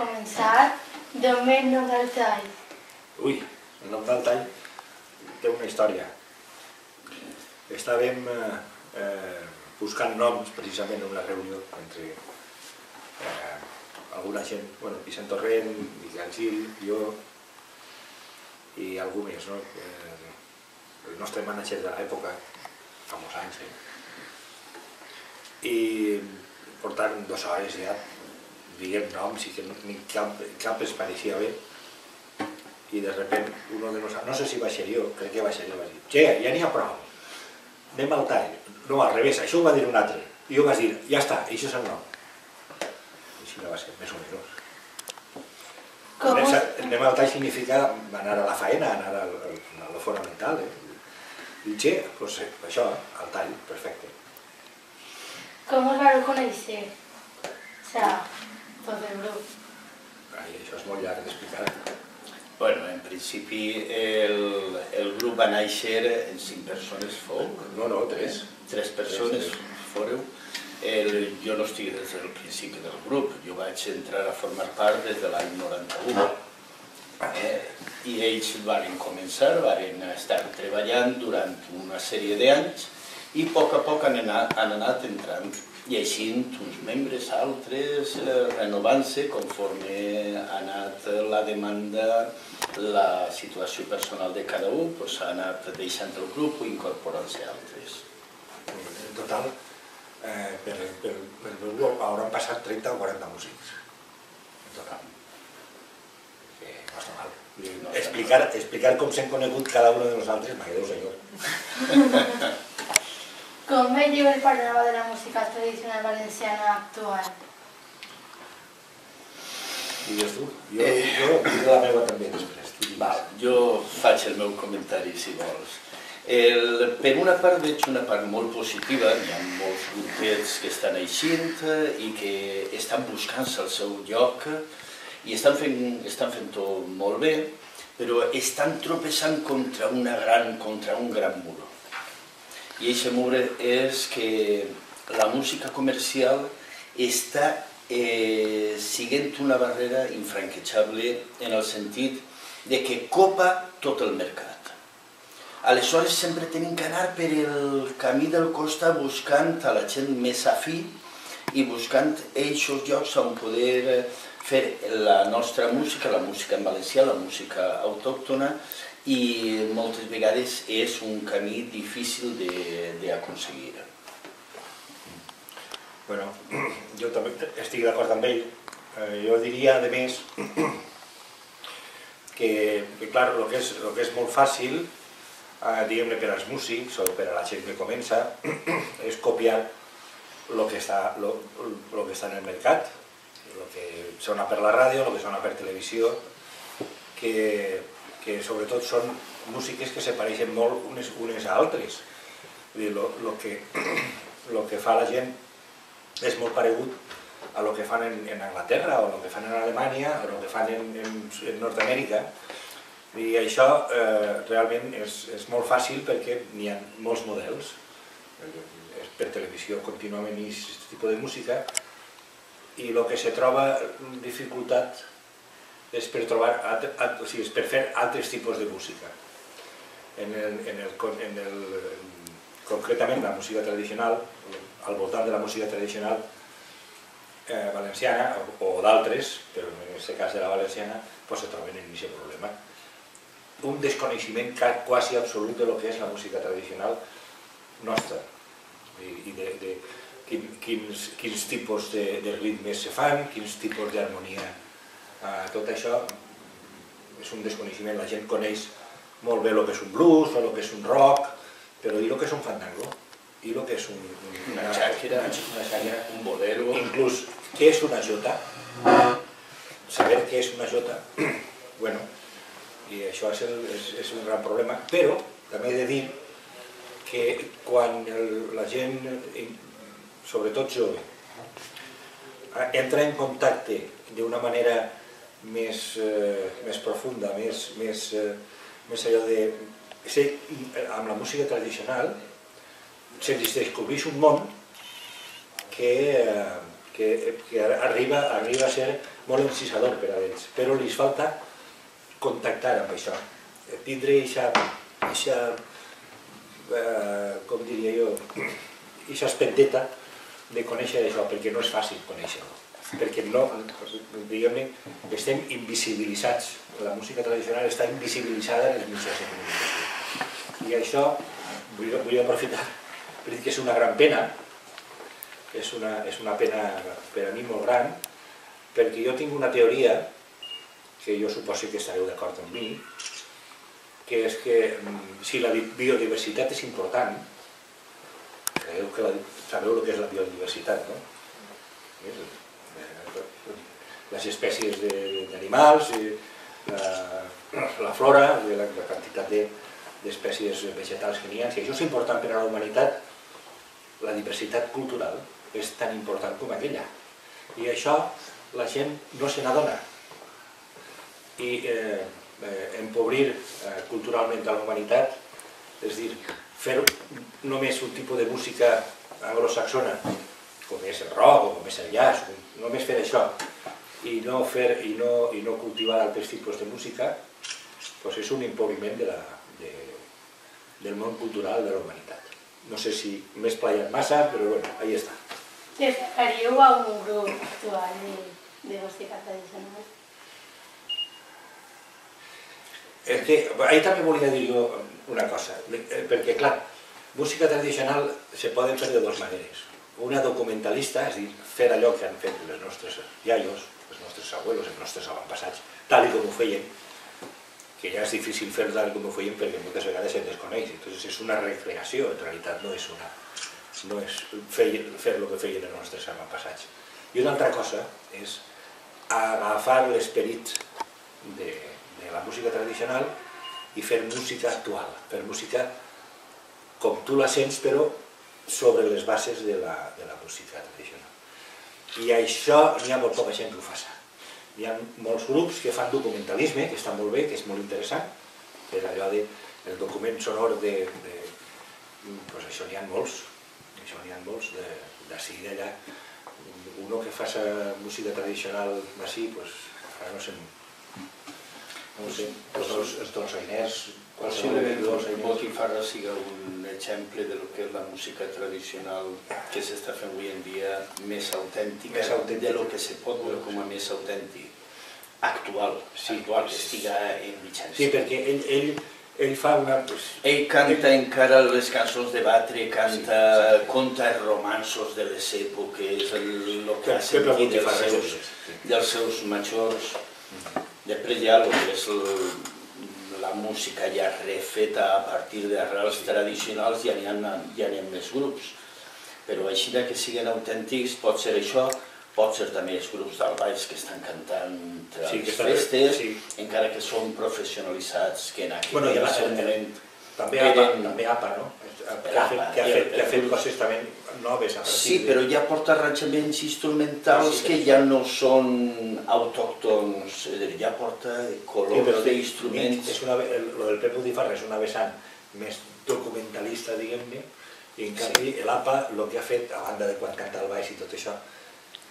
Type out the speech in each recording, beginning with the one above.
començar, d'on ve el nom del tall? Ui, el nom del tall té una història. Estàvem buscant noms precisament en una reunió entre alguna gent, Vicent Torrent, Miquel Gil, jo i algú més, el nostre mànager de l'època, fa molts anys, i portàvem 2 hores ja dient noms i que cap es pareixia bé, i de sobte uno de nosaltres, no sé si va ser jo, crec que va ser jo, va dir: "Che, ja n'hi ha prou, anem al tall." No, al revés, això ho va dir un altre, i jo vaig dir: "Ja està, això és el nom." I així no va ser, més o menys. Anem al tall significa anar a la faena, anar a lo fonamental. I che, doncs això, al tall, perfecte. Com us vau conèixer? Tot el grup. Això és molt llarg d'explicar. Bueno, en principi el grup va néixer en 5 persones, fou? No, 3. 3 persones fóreu. Jo no estic des del principi del grup, jo vaig entrar a formar part des de l'any 91. I ells van començar, van estar treballant durant una sèrie d'anys i a poc han anat entrant i així uns membres, altres, renovant-se conforme ha anat la demanda, la situació personal de cada un, ha anat deixant el grup o incorporant-se altres. En total, per el meu grup hauran passat 30 o 40 músics. En total. No està mal. Explicar com s'han conegut cada un de nosaltres, Déu senyor. Com veieu el panorama de la música tradicional valenciana actual? Digues tu? Jo dic la meva també després. Jo faig el meu comentari, si vols. Per una part veig una part molt positiva, hi ha molts grupets que estan eixint i que estan buscant-se el seu lloc i estan fent-ho molt bé, però estan tropeçant contra un gran mur. I aquest mur és que la música comercial està sent una barrera infranquejable en el sentit de que copa tot el mercat. Aleshores sempre tenim que anar per el camí del costat buscant a la gent més afí i buscant aquests llocs on poder fer la nostra música, la música en valencià, la música autòctona, i moltes vegades és un camí difícil d'aconseguir. Jo també estic d'acord amb ell. Jo diria, a més, que, clar, el que és molt fàcil, diguem-ne, per als músics o per a la gent que comença, és copiar el que està en el mercat, el que sona per la ràdio, el que sona per televisió, que sobretot són músiques que se pareixen molt unes a altres. El que fa la gent és molt paregut a el que fan en Anglaterra, o el que fan en Alemanya, o el que fan en Nord-Amèrica. I això realment és molt fàcil perquè n'hi ha molts models. Per televisió contínuament hi ha aquest tipus de música, i el que se troba dificultat és per fer altres tipus de música. Concretament la música tradicional, al voltant de la música tradicional valenciana, o d'altres, però en aquest cas de la valenciana, se troben en aquest problema. Un desconeixement quasi absolut del que és la música tradicional nostra, i de quins tipus de ritmes se fan, quins tipus d'harmonia. Tot això és un desconeixement. La gent coneix molt bé el que és un blues o el que és un rock, però i el que és un fandango, i el que és una xàquera, un bolero, inclús què és una jota, saber què és una jota, i això és un gran problema. Però també he de dir que quan la gent, sobretot jove, entra en contacte d'una manera més profunda, més allò de ser amb la música tradicional, se'ns descobreix un món que que arriba a ser molt encisador per a ells, però li falta contactar amb això, tindre aquesta, com diria jo, aquesta espendeta de conèixer això, perquè no és fàcil conèixer-ho, perquè no, diguem-ne, estem invisibilitzats, la música tradicional està invisibilitzada en els mitjans de comunicació. I això, vull aprofitar per dir que és una gran pena, és una pena per a mi molt gran, perquè jo tinc una teoria, que jo suposo que estareu d'acord amb mi, que és que si la biodiversitat és important, sabeu el que és la biodiversitat, no? Les espècies d'animals, la flora, la quantitat d'espècies vegetals que n'hi ha, si això és important per a la humanitat, la diversitat cultural és tan important com aquella. I això la gent no se n'adona. I empobrir culturalment a la humanitat, és a dir, fer només un tipus de música anglosaxona, com és el rock o com és el jazz, només fer això, i no cultivar altres tipus de música, doncs és un empobriment del món cultural de la humanitat. No sé si m'he explayat massa, però bueno, ahí està. Destacaríeu a un grup actual de música tradicional? És que ahí també volia dir jo una cosa, perquè clar, música tradicional se poden fer de dues maneres. Una documentalista, és a dir, fer allò que han fet les nostres iaios, els nostres abuelos, els nostres avantpassats, tal com ho feien, que ja és difícil fer tal com ho feien perquè moltes vegades se'n desconeix. Entonces és una recreació, en realitat no és fer el que feien els nostres avantpassats. I una altra cosa és agafar l'esperit de la música tradicional i fer música actual, fer música com tu la sents però sobre les bases de la música tradicional. I això n'hi ha molt poca gent que ho faci. Hi ha molts grups que fan documentalisme, que està molt bé, que és molt interessant, per allò del document sonor doncs això n'hi ha molts, d'ací i d'allà. Uno que fa música tradicional d'ací, doncs ara no sé, els dolçainers, possiblement Botifarra sigui un exemple del que és la música tradicional que s'està fent avui en dia més autèntica de lo que se pot veure com a més autèntic, actual, que estiga en mitjans. Sí, perquè ell fa una... Ell canta encara les cançons de Batre, conta els romanços de les èpoques, el que ha sentit dels seus majors. Després hi ha el que és la música ja refeta a partir d'arrels tradicionals, ja n'hi ha més grups. Però així que siguin autèntics pot ser això, pot ser també els grups del Baix que estan cantant a les festes, encara que són professionalitzats, que en aquell moment... També APA, no? Que ha fet coses també noves. Sí, però ja porta arranjaments instrumentals que ja no són autòctons, ja porta colors d'instruments. El del Pep Botifarra és una vessant més documentalista, diguem-ne, i en canvi l'APA el que ha fet, a banda de quan canta el baix i tot això,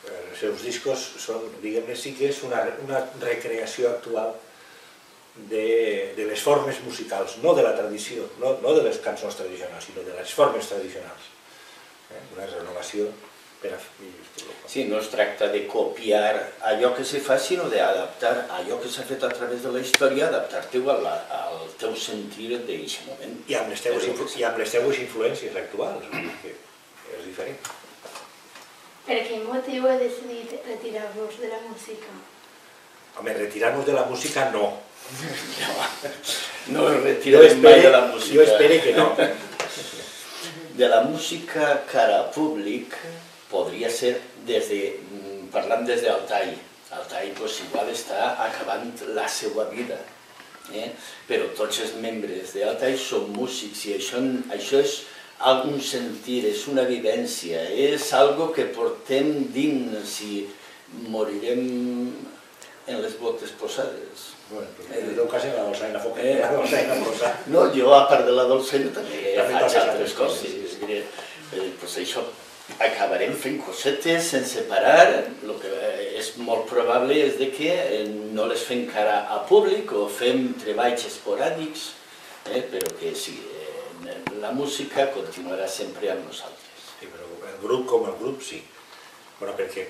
els seus discos són, diguem-ne, sí que és una recreació actual de les formes musicals, no de la tradició, no de les cançons tradicionals, sinó de les formes tradicionals. Una renovació per a... Sí, no es tracta de copiar allò que se fa, sinó d'adaptar allò que s'ha fet a través de la història, adaptar-te-ho al teu sentir d'aquest moment. I amb les teues influències actuals, que és diferent. Per quin motiu he decidit retirar-vos de la música? Home, retirar-nos de la música no. No es retirem mai de la música. Jo espero que no. De la música cara a públic podria ser parlant des d'Altai. Altai igual està acabant la seva vida, però tots els membres d'Altai són músics i això és un sentir, és una vivència, és algo que portem dins i morirem en les botes posades. En el teu cas era la dolçaina foca. No, jo a part de la dolçaina també faig altres coses. Doncs això, acabarem fent cosetes sense parar. El que és molt probable és que no les fem cara a públic o fem treballs esporàdics, però que sí, la música continuarà sempre amb nosaltres. Sí, però el grup com el grup sí. Bueno, perquè,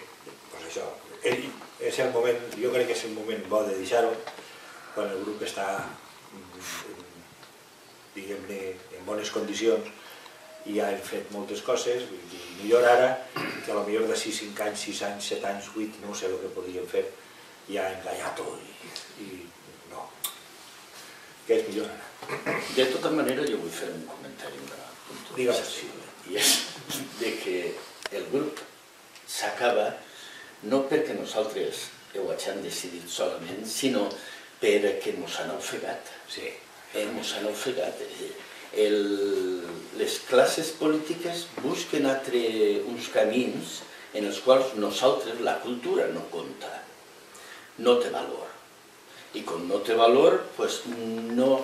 doncs això, és el moment, jo crec que és el moment bo de deixar-ho, quan el grup està, diguem-ne, en bones condicions, i ja hem fet moltes coses, i millor ara, que potser d'ací 5 anys, 6 anys, 7 anys, 8, no sé el que podríem fer, ja hem gallat i no, que és millor ara. De tota manera, jo vull fer un comentari, una puntualització, i és de que el grup s'acaba no perquè nosaltres ho hàgim decidit solament, sinó perquè ens han ofegat. Sí. Ens han ofegat. Les classes polítiques busquen uns camins en els quals nosaltres, la cultura, no compta, no té valor. I com no té valor, no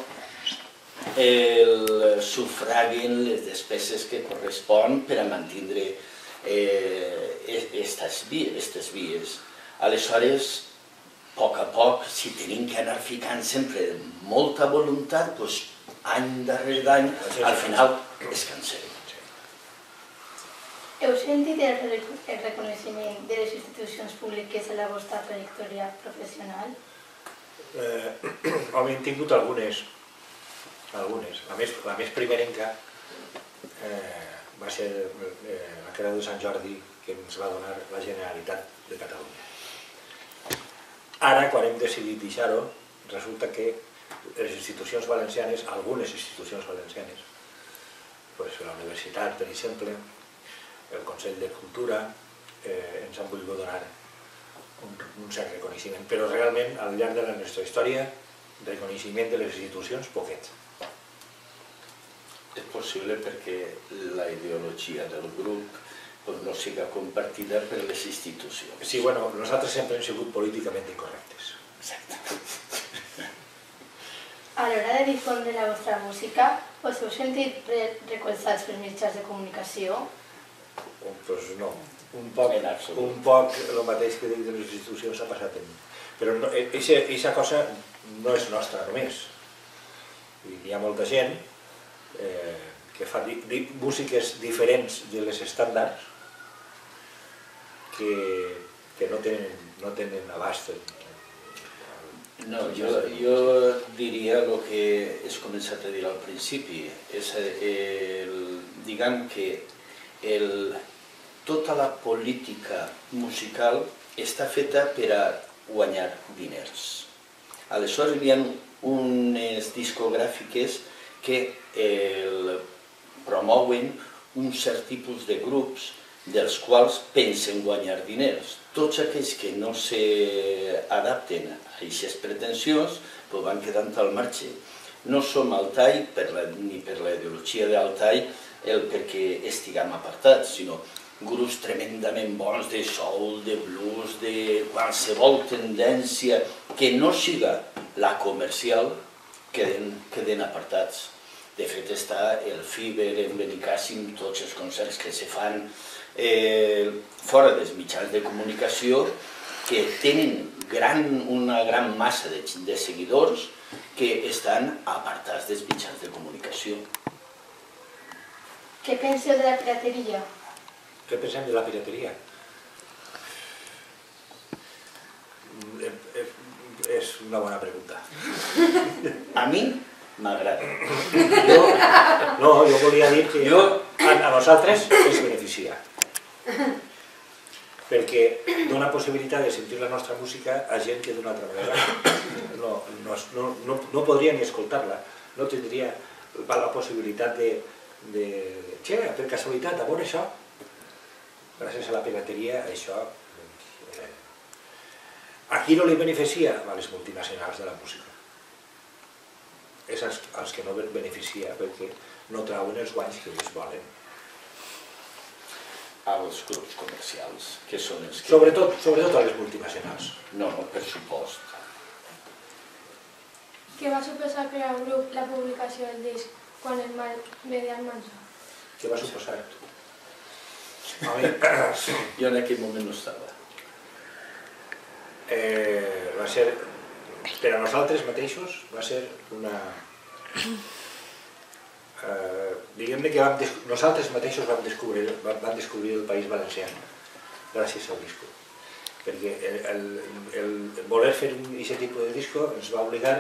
sufraguen les despeses que correspon per a mantenir aquestes vies. Aleshores, a poc, si tenim que anar ficant sempre molta voluntat, any darrere any, al final es cansem. Heu sentit el reconeixement de les institucions públiques a la vostra trajectòria professional? Home, hem tingut algunes. La més primerenca va ser la Creu de Sant Jordi que ens va donar la Generalitat de Catalunya. Ara, quan hem decidit deixar-ho, resulta que les institucions valencianes, algunes institucions valencianes, la universitat, per exemple, el Consell de Cultura, ens han volgut donar un cert reconeixement, però realment, al llarg de la nostra història, reconeixement de les institucions, poquet. És possible perquè la ideologia del grup no siga compartida per les institucions. Sí, bueno, nosaltres sempre hem sigut políticament incorrectes. Exacte. A l'hora de difondre la vostra música, us heu sentit recolzats per mitjans de comunicació? Doncs no. Un poc el mateix que dic de les institucions ha passat en mi. Però aquesta cosa no és nostra només. Hi ha molta gent que fa músiques diferents de les estàndards que no tenen abast. No, jo diria el que has començat a dir al principi. Diguem que tota la política musical està feta per a guanyar diners. Aleshores hi ha unes discogràfiques que promouen un cert tipus de grups dels quals pensen guanyar diners. Tots aquells que no s'adapten a aquestes pretensions van quedant al marge. No som Altai, ni per la ideologia d'Altai, perquè estiguem apartats, sinó grups tremendament bons de soul, de blues, de qualsevol tendència que no siga la comercial, queden apartats. De fet, està el Fiber, en Benicàssim, tots els concerts que se fan fora dels mitjans de comunicació, que tenen una gran massa de seguidors que estan apartats dels mitjans de comunicació. Què penseu de la pirateria? Què pensem de la pirateria? És una bona pregunta. A mi m'agrada. No, jo volia dir que a nosaltres ens beneficia. Perquè dona possibilitat de sentir la nostra música a gent que d'una altra manera no podria ni escoltar-la, no tindria la possibilitat de che, per casualitat, a veure això, gràcies a la pirateria, això a qui no li beneficia? A les multinacionals de la música. És als que no beneficia perquè no trauen els guanys que ells volen. Als grups comercials, que són els que... Sobretot a les multinacionals. No, per supost. Què va suposar per al grup la publicació del disc quan el ve d'Almansa? Què va suposar? Jo en aquell moment no estava. Va ser, per a nosaltres mateixos, va ser una... Diguem-ne que nosaltres mateixos vam descobrir el País Valencià gràcies al disco. Perquè el voler fer aquest tipus de disco ens va obligar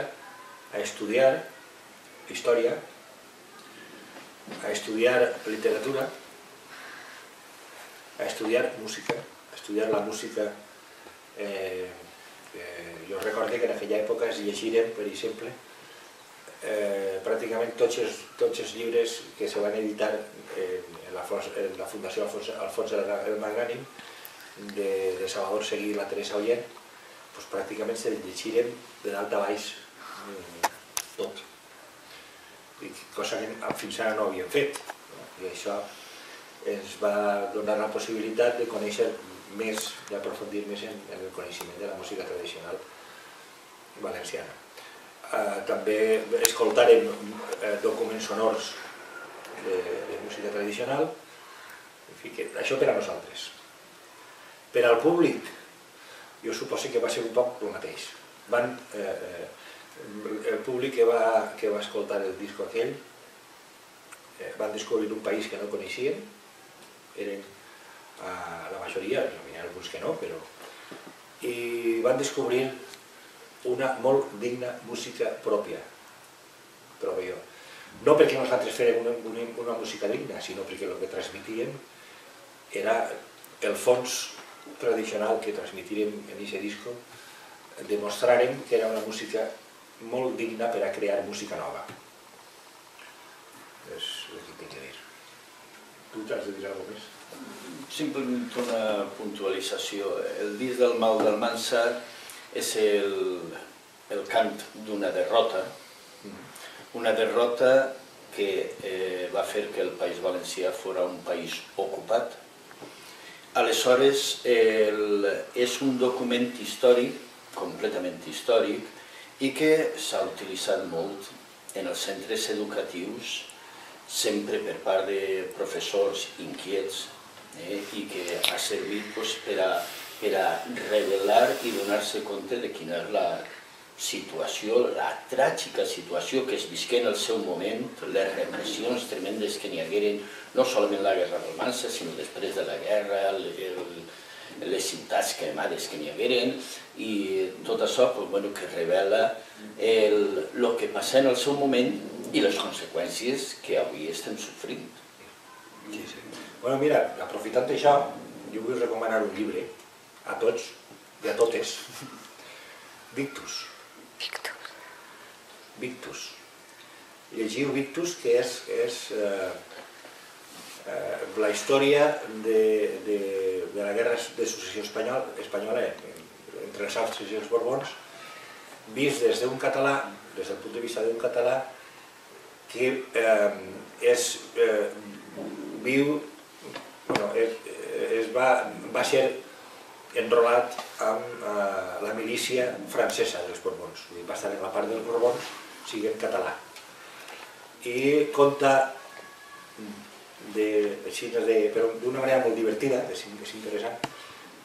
a estudiar història, a estudiar literatura, a estudiar música, a estudiar la música. Jo recordo que en aquella època es llegirem, per exemple, pràcticament tots els llibres que se van editar en la Fundació Alfons el Magnànim de Salvador Seguí i la Teresa Ollent, pràcticament se llegirem de dalt a baix tot, cosa que fins ara no havíem fet, i això ens va donar la possibilitat de conèixer més, d'aprofundir més en el coneixement de la música tradicional valenciana. També escoltarem documents sonors de música tradicional, en fi, això per a nosaltres. Per al públic, jo suposo que va ser un poc el mateix. El públic que va escoltar el disco aquell van descobrir un país que no coneixien, eren la majoria, hi ha alguns que no, però... I van descobrir una molt digna música pròpia, trobo jo. No perquè nosaltres fèrem una música digna, sinó perquè el que transmitíem era el fons tradicional que transmitirem en aquest disco, demostrarem que era una música molt digna per a crear música nova. És el que tinc que dir. Tu t'has de dir alguna cosa més? Simplement una puntualització. El disc del Mal d'Almansa és el cant d'una derrota que va fer que el País Valencià fos un país ocupat. Aleshores, és un document històric, completament històric, i que s'ha utilitzat molt en els centres educatius, sempre per part de professors inquiets, i que ha servit per a revelar i donar-se compte de quina és la situació, la tràgica situació que es visqué en el seu moment, les repressions tremendes que n'hi hagueren, no solament la guerra d'Almansa, sinó després de la guerra, les ciutats cremades que n'hi hagueren, i tot això que revela el que passa en el seu moment i les conseqüències que avui estem sofrint. Bueno, mira, aprofitant això, jo vull recomanar un llibre a tots i a totes. Victus. Victus. Llegiu Victus, que és la història de la guerra de successió espanyola entre els Àustries i els Borbons, vist des d'un català, des del punt de vista d'un català, que va ser enrolat amb la milícia francesa dels Borbons. Va estar en la part dels Borbons, sigui en català. I conta, però d'una manera molt divertida, és interessant,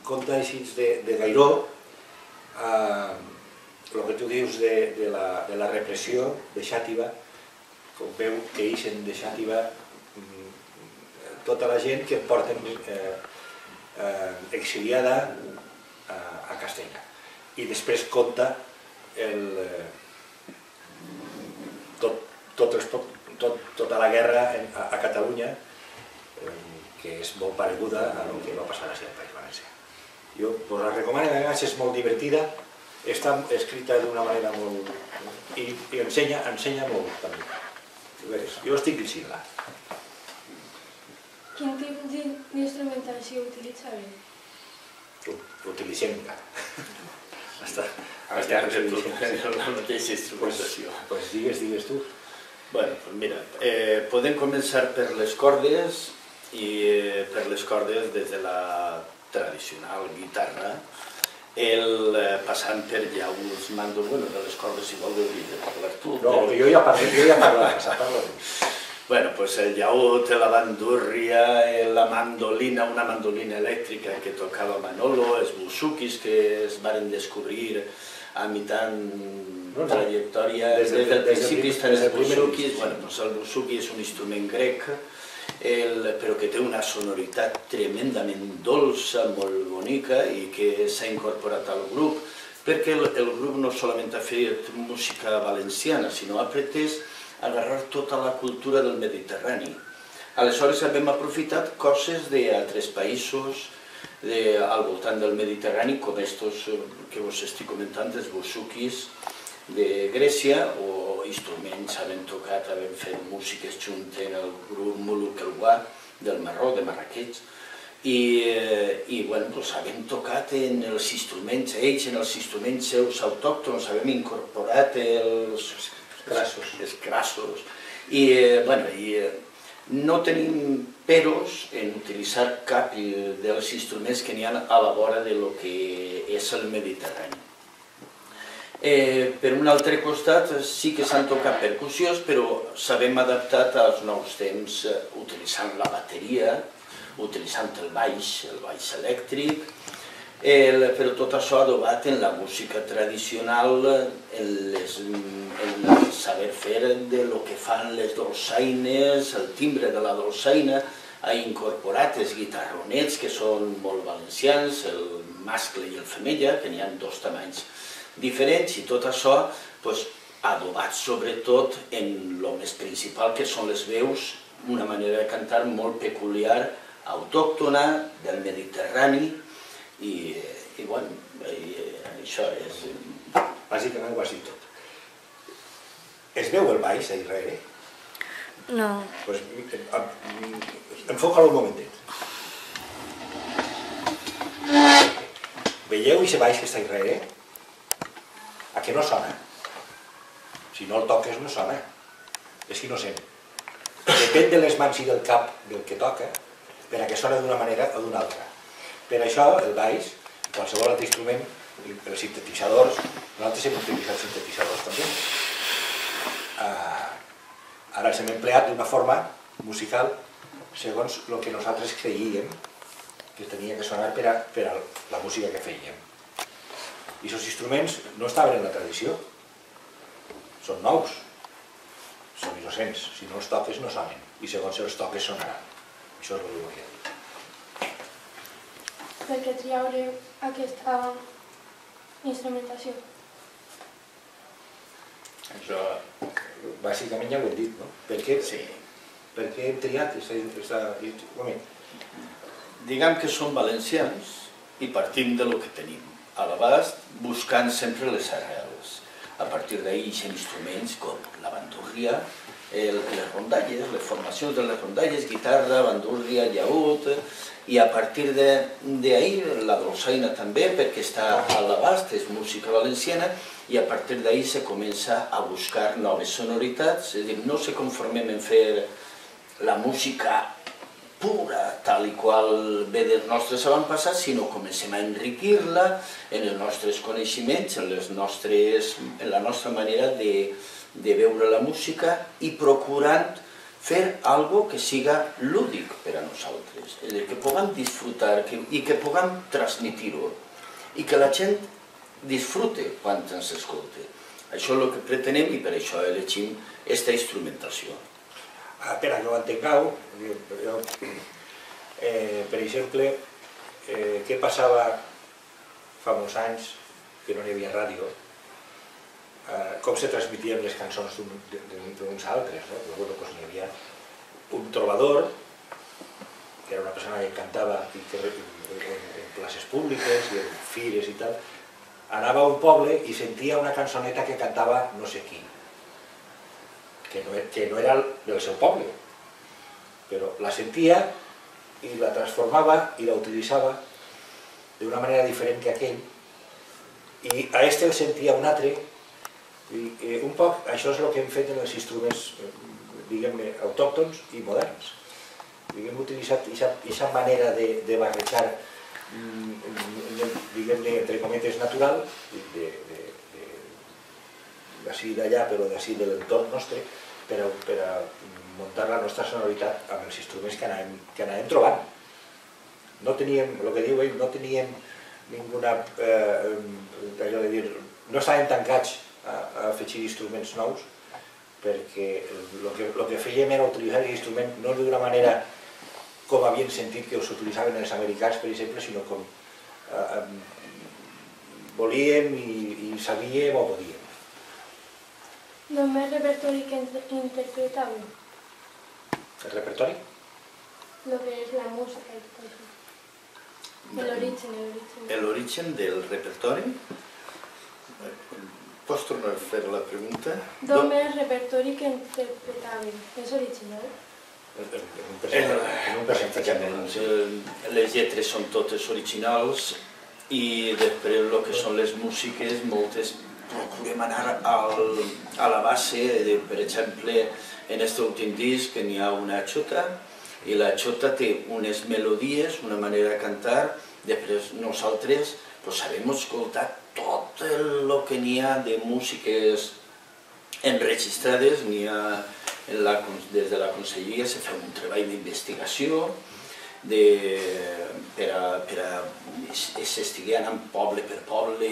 conta així de Gairó, el que tu dius de la repressió de Xàtiva, com veu que ixen de Xàtiva tota la gent que porten exiliada a Castella. I després conta tota la guerra a Catalunya, que és molt pareguda al que va passar al País Valencià. Jo us la recomano, a vegades és molt divertida, està escrita d'una manera molt... i ensenya molt també. Jo estic llegint-la. Quin tipus d'instrumentació utilitzaven? Utilitzem encara. La mateixa instrumentació. Doncs digues tu. Bé, mira, podem començar per les cordes, i per les cordes des de la tradicional guitarra, passant per ja uns mandos, bueno, de les cordes si vol de parlar tu. No, jo ja parlo, tu. Bueno, pues el llaüt, la bandurria, la mandolina, una mandolina elèctrica que tocava Manolo, els buzuquis que es varen descobrir a mitad trajectòria, des del principi estan els buzuquis. Bueno, pues el buzuqui és un instrument grec, però que té una sonoritat tremendament dolça, molt bonica i que s'ha incorporat al grup, perquè el grup no solament ha fet música valenciana, sinó ha pretès agarrar tota la cultura del Mediterrani. Aleshores hem aprofitat coses d'altres països al voltant del Mediterrani, com estos que us estic comentant, els buzuquis de Grècia, o instruments, havent tocat, havent fet músiques junt en el grup Muluk El Wa del Marroc, de Marrakech, i havent tocat en els instruments, ells en els instruments seus autòctons, havent incorporat els grassos, i no tenim peros en utilitzar cap dels instruments que n'hi ha a la vora del que és el Mediterrani. Per un altre costat sí que s'han tocat percussions, però s'havem adaptat als nous temps utilitzant la bateria, utilitzant el baix elèctric, però tot això adobat en la música tradicional, en el saber fer de lo que fan les dolçaines, el timbre de la dolçaina, ha incorporat els guitarronets, que són molt valencians, el mascle i el femella, que n'hi ha dos tamanys diferents, i tot això adobat sobretot en el més principal, que són les veus, una manera de cantar molt peculiar, autòctona, del Mediterrani, i això és... Bàsicament quasi tot. Es veu el baix a Israel? No. Enfoca-lo un momentet. Veieu aquest baix que està a Israel? A què no sona? Si no el toques no sona. És innocent. Depèn de les mans i del cap del que toca per a que sona d'una manera o d'una altra. Per això, el baix, qualsevol altre instrument, els sintetitzadors, nosaltres hem utilitzat sintetitzadors també. Ara els hem empleat d'una forma musical segons el que nosaltres creíem que tenia que sonar per a la música que fèiem. I aquests instruments no estaven en la tradició, són nous, són innocents, si no els toques no sonen, i segons els toques sonaran. Això és el que volia dir. Per què triaure aquesta instrumentació? Això, bàsicament ja ho hem dit, no? Per què hem triat aquesta... Diguem que som valencians i partim de lo que tenim a l'abast, buscant sempre les arrels. A partir d'ahir hi ha instruments com la bandúrria, les rondalles, les formacions de les rondalles, guitarra, bandúrria, llaüt, i a partir d'ahir la dolçaina també, perquè està a l'abast, és música valenciana, i a partir d'ahir se comença a buscar noves sonoritats, és a dir, no se conformem en fer la música pura, tal i qual ve dels nostres avantpassats, sinó comencem a enriquir-la en els nostres coneixements, en la nostra manera de veure la música i procurant fer algo que siga lúdic per a nosaltres, és a dir, que puguem disfrutar i que puguem transmitir-ho i que la gent disfrute quan ens escolta. Això és el que pretenem i per això elegim aquesta instrumentació. Per a que ho entengueu, per exemple, què passava fa molts anys que no hi havia ràdio, com se transmitien les cançons d'uns altres, no? Però bueno, doncs hi havia un trobador, que era una persona que cantava en places públiques i en fires i tal, anava a un poble i sentia una cançoneta que cantava no sé qui, que no era del seu poble, però la sentia i la transformava i la utilitzava d'una manera diferent que aquell, i a este el sentia un altre. Un poc això és el que hem fet en els instruments, diguem-ne, autòctons i moderns. Hem utilitzat aquesta manera de barrejar, diguem-ne, entre cometes, natural, d'ací d'allà, però d'ací de l'entorn nostre, per a muntar la nostra sonoritat amb els instruments que anàvem trobant. No teníem, el que diu ell, no teníem ninguna, allò de dir, no estàvem tancats a afegir instruments nous, perquè el que fèiem era utilitzar aquest instrument no d'una manera com havien sentit que s'utilitzaven els americans, per exemple, sinó com volíem i sabíem o podíem. D'on ve el repertori que interpretàveu? El repertori? Lo que és la música i tot això. L'origen. L'origen del repertori? Pots tornar a fer la pregunta? D'on ve el repertori que interpretàveu? És original? En un percentatge. Les lletres són totes originals i després el que són les músiques, moltes procurem anar a la base. Per exemple, en aquest últim disc n'hi ha una xota i la xota té unes melodies, una manera de cantar. Després nosaltres sabem escoltar tot el que n'hi ha de músiques enregistrades. Des de la conselleria se fa un treball d'investigació per a s'estigui anant poble per poble,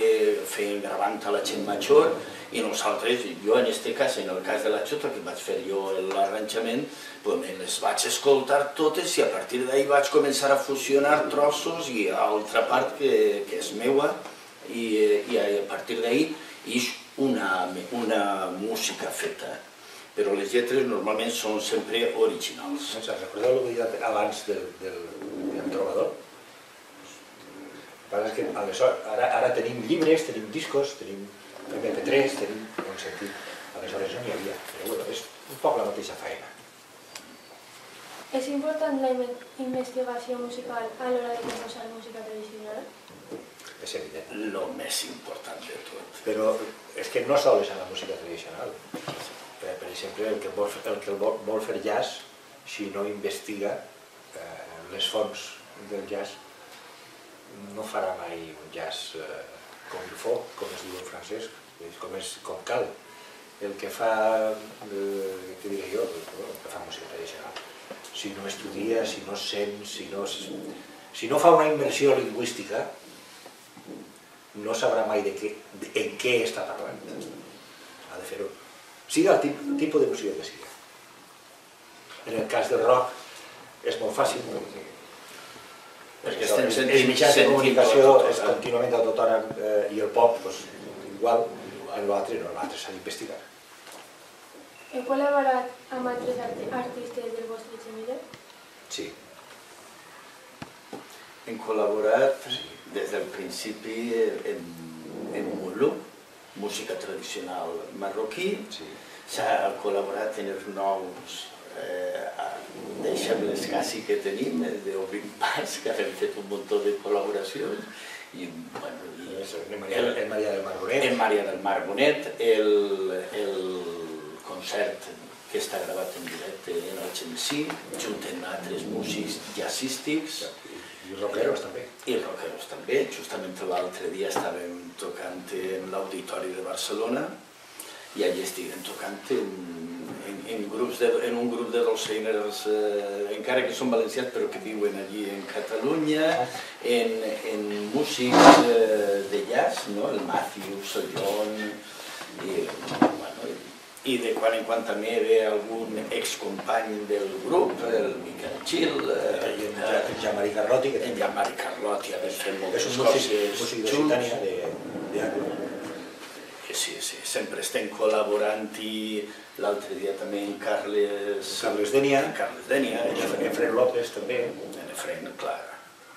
gravant a la gent major, i nosaltres, jo en aquest cas, en el cas de la xota, que vaig fer jo l'arranjament, me les vaig escoltar totes i a partir d'ahir vaig començar a fusionar trossos i altra part que és meua, i a partir d'ahir és una música feta. Però les lletres normalment són sempre originals. Recordeu el que he dit abans del trobador? El que passa és que ara tenim llibres, tenim discos, tenim MP3, tenim un sentit. Aleshores no n'hi havia, però bueno, és un poc la mateixa feina. És important la investigació musical a l'hora de composar música tradicional? És evident. Lo més important de tot. Però és que no sols en la música tradicional. Per exemple, el que vol fer jazz, si no investiga les fonts del jazz, no farà mai un jazz com il faut, com es diu en francès, com cal. El que fa, què diré jo, el que fa música tradicional. Si no estudia, si no sent, si no fa una immersió lingüística, no sabrà mai en què està parlant. Ha de fer-ho. Siga el tipus de música que siga. En el cas del rock és molt fàcil, perquè els mitjans de comunicació és contínuament d'autotònom i el pop igual, en l'altre no, l'altre s'ha d'investigar. Heu col·laborat amb altres artistes del vostre gènere? Sí. Hem col·laborat des del principi en Mulu, música tradicional marroquí. S'ha col·laborat en els nous deixebles quasi que tenim, d'Obrim Pas, que hem fet un munt de col·laboracions. En Maria del Mar Bonet. En Maria del Mar Bonet, el concert que està gravat en directe en el Gencí, junt amb altres músics jazzístics. I rockeros també. I rockeros també. Justament l'altre dia estàvem tocant en l'Auditori de Barcelona i allà estiguem tocant en un grup de dolçainers, encara que són valencians però que viuen allí en Catalunya, en músics de jazz, el Matthews, el John, i de quan en quan també ve algun excompany del grup, el Miquel Gil, en Jean-Marie Carlotti. En Jean-Marie Carlotti, ha fet moltes coses junts. És un músic d'Occitània, d'Àgora. Sí, sempre estem col·laborant i l'altre dia també en Carles Denia, en Efraín López també. En Efraín, clar.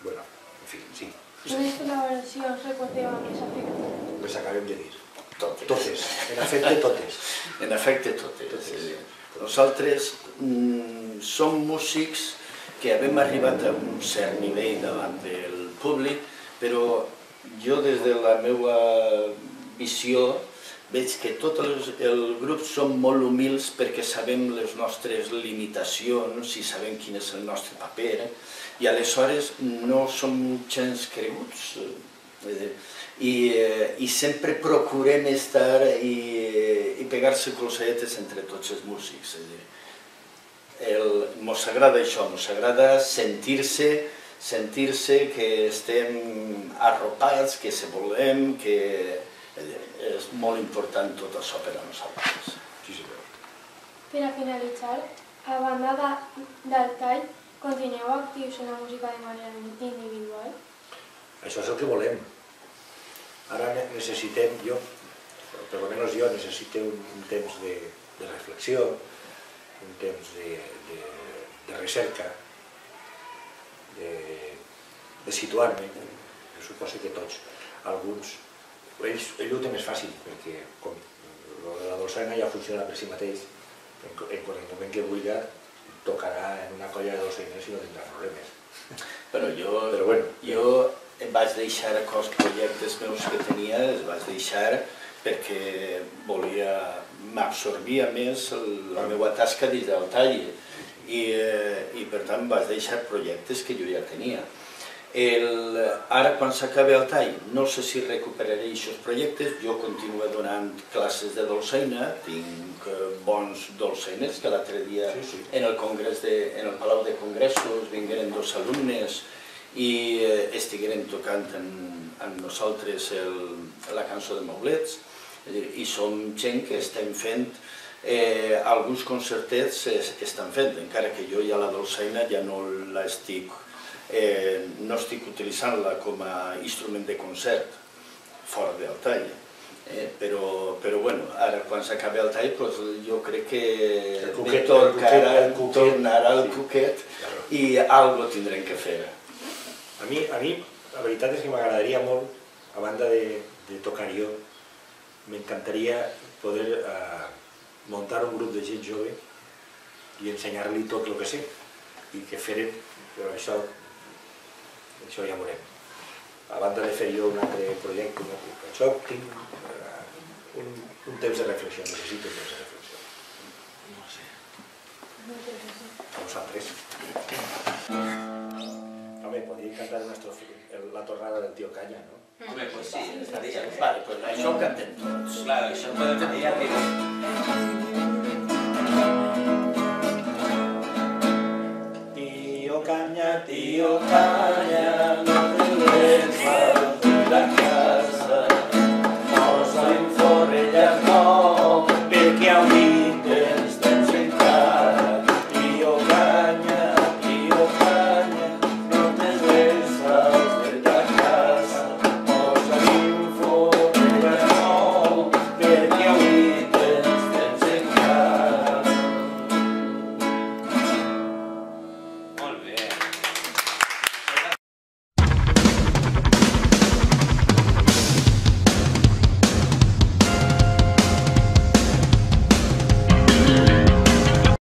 Bueno, en fi, sí. Quines col·laboracions recordeu amb més afecte? Les acabem de dir. Totes. En efecte, totes. En efecte, totes. Nosaltres som músics que hem arribat a un cert nivell davant del públic, però jo des de la meva visió veig que tots els grups són molt humils perquè sabem les nostres limitacions i sabem quin és el nostre paper i aleshores no som gens creguts. I sempre procurem estar i pegar-se colzetes entre tots els músics. Ens agrada això, ens agrada sentir-se que estem arropats, que se volem, que és molt important tot això per a nosaltres. Sí, senyor. Per a finalitzar, a banda del tall, continueu actius en la música de manera individual? Això és el que volem. Ara necessitem, per almenys jo, necessito un temps de reflexió, un temps de recerca, de situar-me. Jo suposo que tots, alguns, ells ho tenen més fàcil, perquè com la dolçaina ja funciona per si mateix, en el moment que vulgui tocarà en una colla de dolçainers i no tindrà problemes. Però jo vaig deixar els projectes meus que tenia, els vaig deixar perquè m'absorbia més la meva tasca dins del tall i per tant vaig deixar projectes que jo ja tenia. Ara quan s'acabi el tall no sé si recuperaré aquests projectes, jo continuo donant classes de dolçaina, tinc bons dolçainers que l'altre dia en el Palau de Congressos vingueren 2 alumnes i estigueren tocant amb nosaltres la cançó de Maulets i som gent que estem fent alguns concertets estan fent, encara que jo ja la dolçaina ja no estic utilitzant-la com a instrument de concert fora del tall, però ara quan s'acabi el tall jo crec que me tocarà tornar al cuquet i alguna cosa tindrem que fer. A mi, la veritat és que m'agradaria molt, a banda de tocar jo, m'encantaria poder muntar un grup de gent jove i ensenyar-li tot el que sé i que farem, però això ja veurem. A banda de fer jo un altre projecte, això tinc un temps de reflexió, necessito un temps de reflexió. No sé. A vosaltres. Home, podria cantar la tornada del Tío Caña, no? Home, pues sí, estaria. Vale, pues això ho cantem tots. Clar, això podem dir.